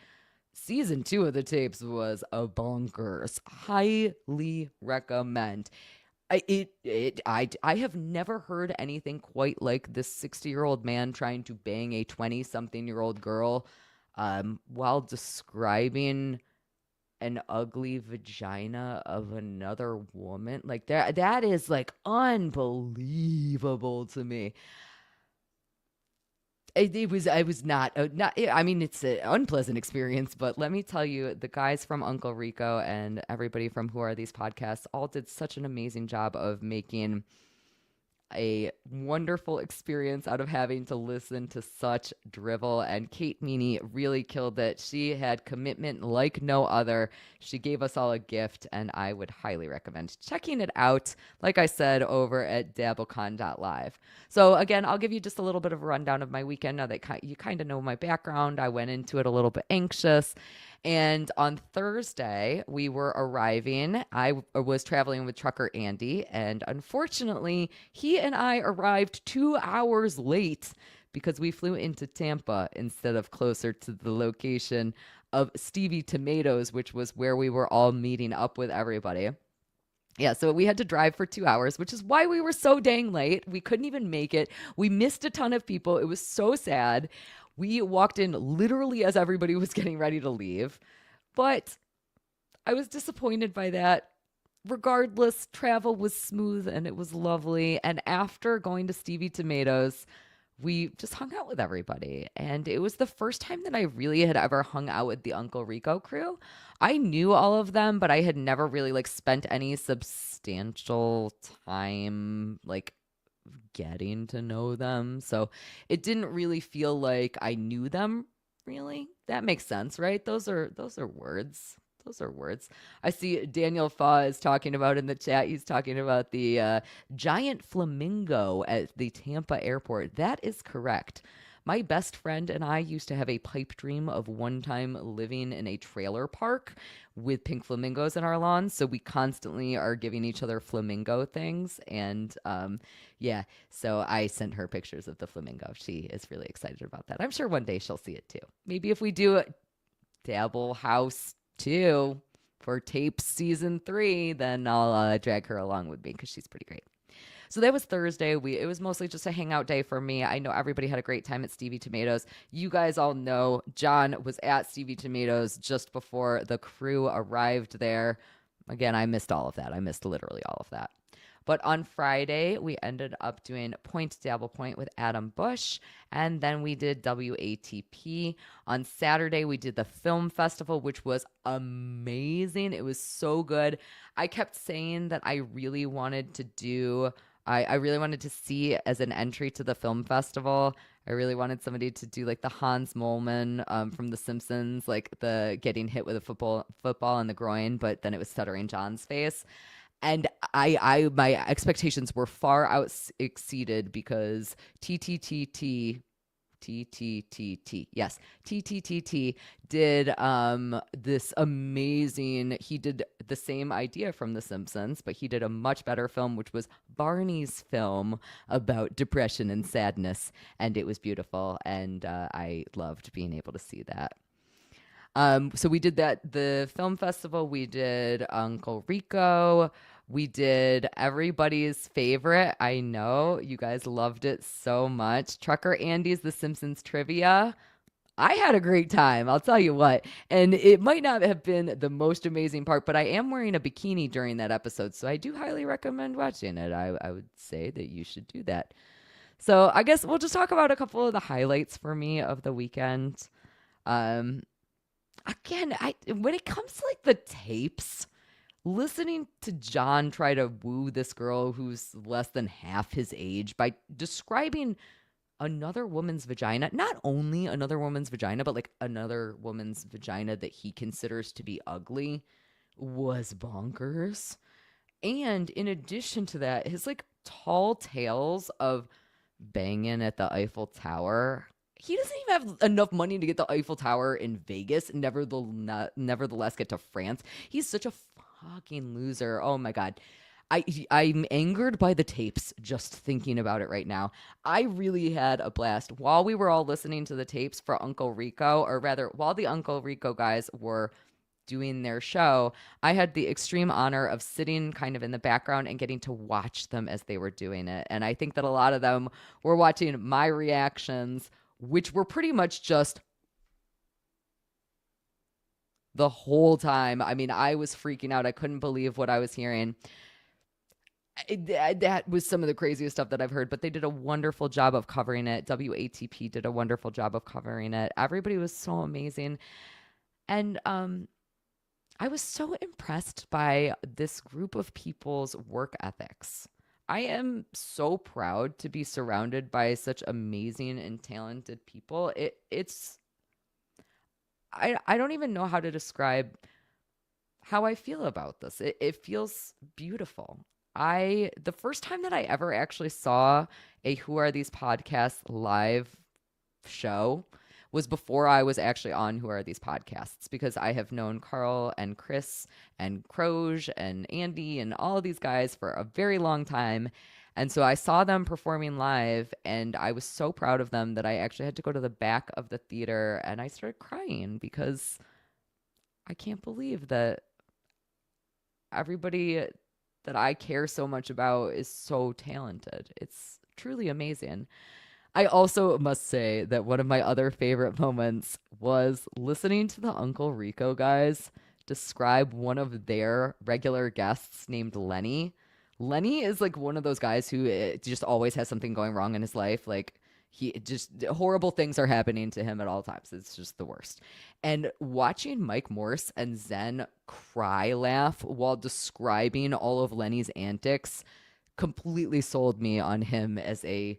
Season 2 of the tapes was a bonkers. Highly recommend. I have never heard anything quite like this 60-year-old man trying to bang a 20-something-year-old girl while describing an ugly vagina of another woman. Like that is like unbelievable to me. I was not I mean, it's an unpleasant experience, but let me tell you, the guys from Uncle Rico and everybody from Who Are These Podcasts all did such an amazing job of making a wonderful experience out of having to listen to such drivel. And Kate Meany really killed it. She had commitment like no other. She gave us all a gift, and I would highly recommend checking it out, like I said, over at dabblecon.live. So again, I'll give you just a little bit of a rundown of my weekend now that you kind of know my background. I went into it a little bit anxious. And on Thursday, we were arriving. I was traveling with trucker Andy, and unfortunately, he and I arrived 2 hours late because we flew into Tampa instead of closer to the location of Stevie Tomatoes, which was where we were all meeting up with everybody. Yeah, so we had to drive for 2 hours, which is why we were so dang late. We couldn't even make it. We missed a ton of people. It was so sad. We walked in literally as everybody was getting ready to leave. But I was disappointed by that. Regardless, travel was smooth and it was lovely. And after going to Stevie Tomatoes, we just hung out with everybody. And it was the first time that I really had ever hung out with the Uncle Rico crew. I knew all of them, but I had never really like spent any substantial time like getting to know them. So it didn't really feel like I knew them really. That makes sense, right? Those are words. Those are words. I see Daniel Faw is talking about in the chat. He's talking about the giant flamingo at the Tampa airport. That is correct. My best friend and I used to have a pipe dream of one time living in a trailer park with pink flamingos in our lawn. So we constantly are giving each other flamingo things. And yeah, so I sent her pictures of the flamingo. She is really excited about that. I'm sure one day she'll see it too. Maybe if we do a Dabble House 2 for Tape Season 3, then I'll drag her along with me because she's pretty great. So that was Thursday. It was mostly just a hangout day for me. I know everybody had a great time at Stevie Tomatoes. You guys all know John was at Stevie Tomatoes just before the crew arrived there. Again, I missed all of that. I missed literally all of that. But on Friday, we ended up doing Point Dabble Point with Adam Bush. And then we did WATP. On Saturday, we did the film festival, which was amazing. It was so good. I kept saying that I really wanted to do, I really wanted to see as an entry to the film festival. I really wanted somebody to do like the Hans Moleman from The Simpsons, like the getting hit with a football in the groin, but then it was Stuttering John's face. And my expectations were far out exceeded because yes, TTTT did this amazing, he did the same idea from The Simpsons, but he did a much better film, which was Barney's film about depression and sadness, and it was beautiful, and I loved being able to see that. So we did that, the film festival, we did Uncle Rico, we did everybody's favorite. I know you guys loved it so much. Trucker Andy's The Simpsons trivia. I had a great time, I'll tell you what. And it might not have been the most amazing part, but I am wearing a bikini during that episode, so I do highly recommend watching it. I would say that you should do that. So I guess we'll just talk about a couple of the highlights for me of the weekend. Um, Again, when it comes to like the tapes, listening to John try to woo this girl who's less than half his age by describing another woman's vagina, not only another woman's vagina, but like another woman's vagina that he considers to be ugly, was bonkers. And in addition to that, his like tall tales of banging at the Eiffel Tower. He doesn't even have enough money to get the Eiffel Tower in Vegas, nevertheless get to France. He's such a fucking loser. Oh my God. I'm angered by the tapes just thinking about it right now. I really had a blast while we were all listening to the tapes for Uncle Rico, or rather, while the Uncle Rico guys were doing their show. I had the extreme honor of sitting kind of in the background and getting to watch them as they were doing it. And I think that a lot of them were watching my reactions, which were pretty much just the whole time. I mean, I was freaking out. I couldn't believe what I was hearing. That was some of the craziest stuff that I've heard, but they did a wonderful job of covering it. WATP did a wonderful job of covering it. Everybody was so amazing. And I was so impressed by this group of people's work ethics. I am so proud to be surrounded by such amazing and talented people. I don't even know how to describe how I feel about this. It feels beautiful. The first time that I ever actually saw a Who Are These Podcasts live show was before I was actually on Who Are These Podcasts, because I have known Carl and Chris and Croge and Andy and all of these guys for a very long time. And so I saw them performing live and I was so proud of them that I actually had to go to the back of the theater and I started crying because I can't believe that everybody that I care so much about is so talented. It's truly amazing. I also must say that one of my other favorite moments was listening to the Uncle Rico guys describe one of their regular guests named Lenny. Lenny is like one of those guys who just always has something going wrong in his life. Like he just horrible things are happening to him at all times. It's just the worst. And watching Mike Morse and Zen cry laugh while describing all of Lenny's antics completely sold me on him as a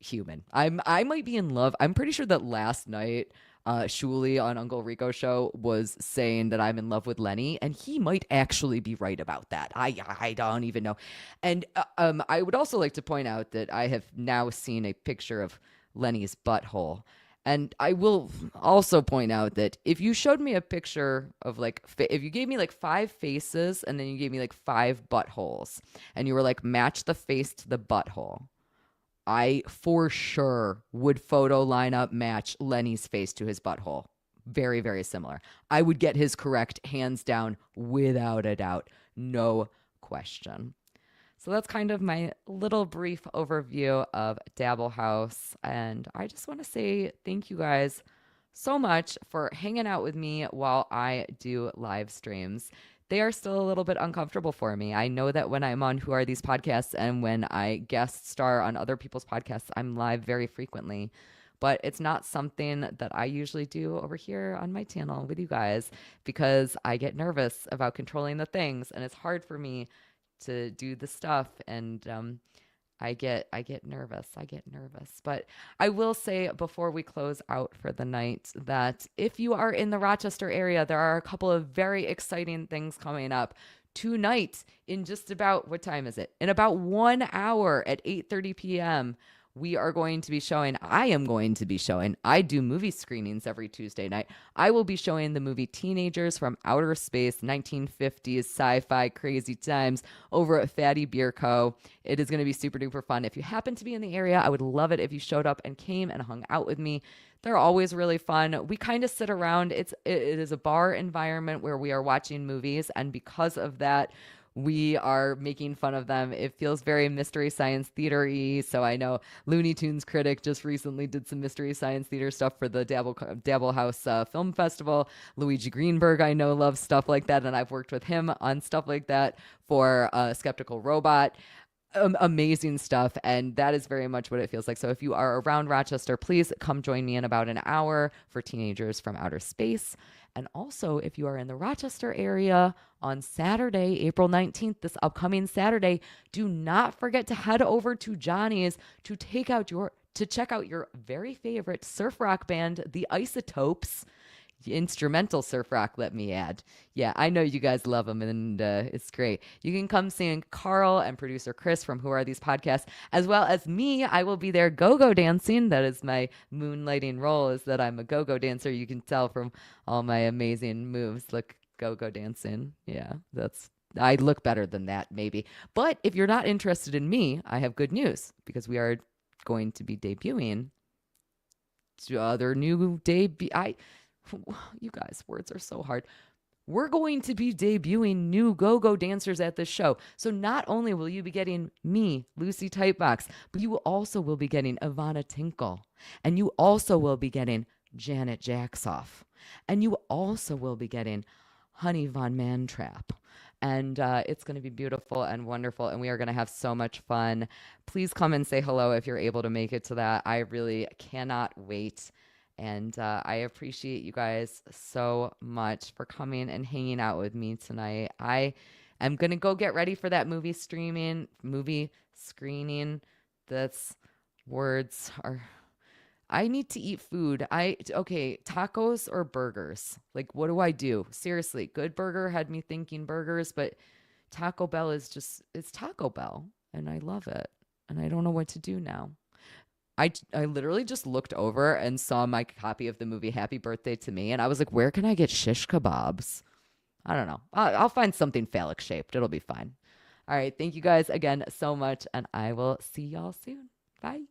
human. I might be in love. I'm pretty sure that last night Shuli on Uncle Rico's show was saying that I'm in love with Lenny, and he might actually be right about that. I don't even know. And I would also like to point out that I have now seen a picture of Lenny's butthole. And I will also point out that if you showed me a picture of like, if you gave me like 5 faces and then you gave me like 5 buttholes and you were like, match the face to the butthole, I for sure would photo lineup match Lenny's face to his butthole. Very, very similar. I would get his correct hands down without a doubt. No question. So that's kind of my little brief overview of Dabble House. And I just want to say thank you guys so much for hanging out with me while I do live streams. they are still a little bit uncomfortable for me. I know that when I'm on Who Are These Podcasts and when I guest star on other people's podcasts, I'm live very frequently. But it's not something that I usually do over here on my channel with you guys because I get nervous about controlling the things, and it's hard for me to do the stuff. And I get nervous. I get nervous. But I will say before we close out for the night that if you are in the Rochester area, there are a couple of very exciting things coming up tonight in just about, what time is it? In about 1 hour at 8:30 p.m. We are going to be showing, I am going to be showing, I do movie screenings every Tuesday night. I will be showing the movie Teenagers from Outer Space, 1950s sci-fi crazy times over at Fatty Beer Co. It is going to be super duper fun. If you happen to be in the area, I would love it if you showed up and came and hung out with me. They're always really fun. We kind of sit around. It is a bar environment where we are watching movies, and because of that, we are making fun of them. It feels very Mystery Science Theater-y. So I know Looney Tunes Critic just recently did some Mystery Science Theater stuff for the Dabble House Film Festival. Luigi Greenberg, I know, loves stuff like that, and I've worked with him on stuff like that for Skeptical Robot. Amazing stuff, and that is very much what it feels like. So if you are around Rochester, please come join me in about an hour for Teenagers from Outer Space. And also, if you are in the Rochester area on Saturday, April 19th, this upcoming Saturday, do not forget to head over to Johnny's to check out your very favorite surf rock band, The Isotopes. Instrumental surf rock, let me add. Yeah, I know you guys love them, and it's great. You can come see Carl and producer Chris from Who Are These Podcasts, as well as me. I will be there go-go dancing. That is my moonlighting role, is that I'm a go-go dancer. You can tell from all my amazing moves. Look, go-go dancing. Yeah, I look better than that, maybe. But if you're not interested in me, I have good news, because we are going to be debuting other new debut. You guys, words are so hard. We're going to be debuting new go-go dancers at this show. So not only will you be getting me, Lucy Tightbox, but you also will be getting Ivana Tinkle. And you also will be getting Janet Jacksoff. And you also will be getting Honey Von Mantrap. And it's going to be beautiful and wonderful, and we are going to have so much fun. Please come and say hello if you're able to make it to that. I really cannot wait. And I appreciate you guys so much for coming and hanging out with me tonight. I am going to go get ready for that movie screening. That's words are... I need to eat food. Okay, tacos or burgers? Like, what do I do? Seriously, Good Burger had me thinking burgers, but Taco Bell it's Taco Bell, and I love it. And I don't know what to do now. I literally just looked over and saw my copy of the movie Happy Birthday to Me, and I was like, where can I get shish kebabs? I don't know. I'll find something phallic shaped. It'll be fine. All right. Thank you guys again so much, and I will see y'all soon. Bye.